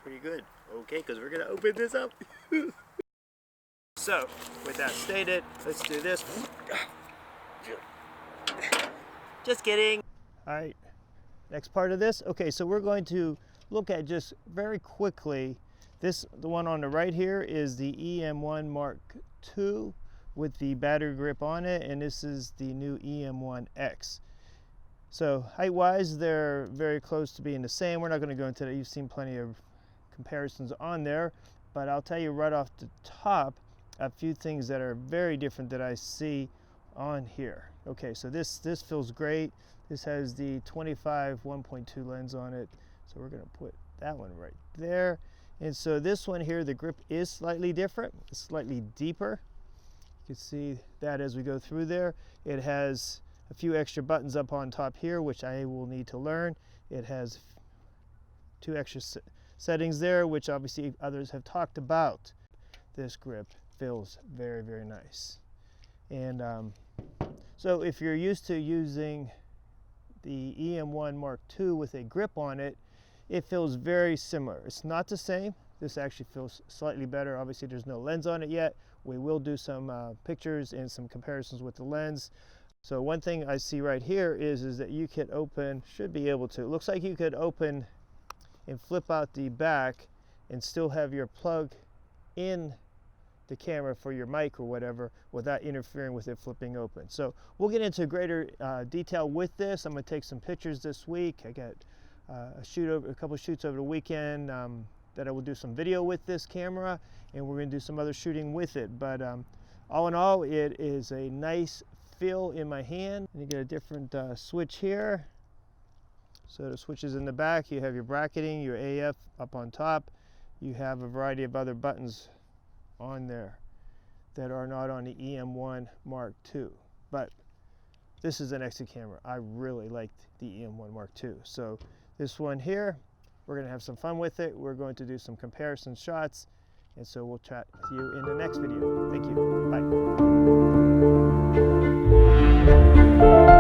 Pretty good. Okay, because we're gonna open this up. So, with that stated, let's do this. Just kidding. All right, next part of this. Okay, so we're going to look at just very quickly this. The one on the right here is the EM1 Mark II with the battery grip on it, and this is the new EM1X. So height-wise, they're very close to being the same. We're not going to go into that. You've seen plenty of comparisons on there, but I'll tell you right off the top a few things that are very different that I see on here. Okay, so this feels great. This has the 25 1.2 lens on it, so we're going to put that one right there. And so this one here, the grip is slightly different. It's slightly deeper. You can see that as we go through there. It has a few extra buttons up on top here, which I will need to learn. It has 2 extra settings there, which obviously others have talked about. This grip feels very, very nice. And so if you're used to using the EM1 Mark II with a grip on it, it feels very similar. It's not the same. This actually feels slightly better. Obviously there's no lens on it yet. We will do some pictures and some comparisons with the lens. So one thing I see right here is that you could open, should be able to, it looks like you could open and flip out the back and still have your plug in the camera for your mic or whatever without interfering with it flipping open. So we'll get into greater detail with this. I'm going to take some pictures this week. I got a couple shoots over the weekend that I will do some video with this camera, and we're going to do some other shooting with it. But all in all, it is a nice feel in my hand. And you get a different switch here. So the switches in the back, you have your bracketing, your AF up on top. You have a variety of other buttons on there that are not on the EM1 Mark II. But this is an excellent camera. I really liked the EM1 Mark II. So this one here, we're going to have some fun with it. We're going to do some comparison shots. And so we'll chat with you in the next video. Thank you. Bye.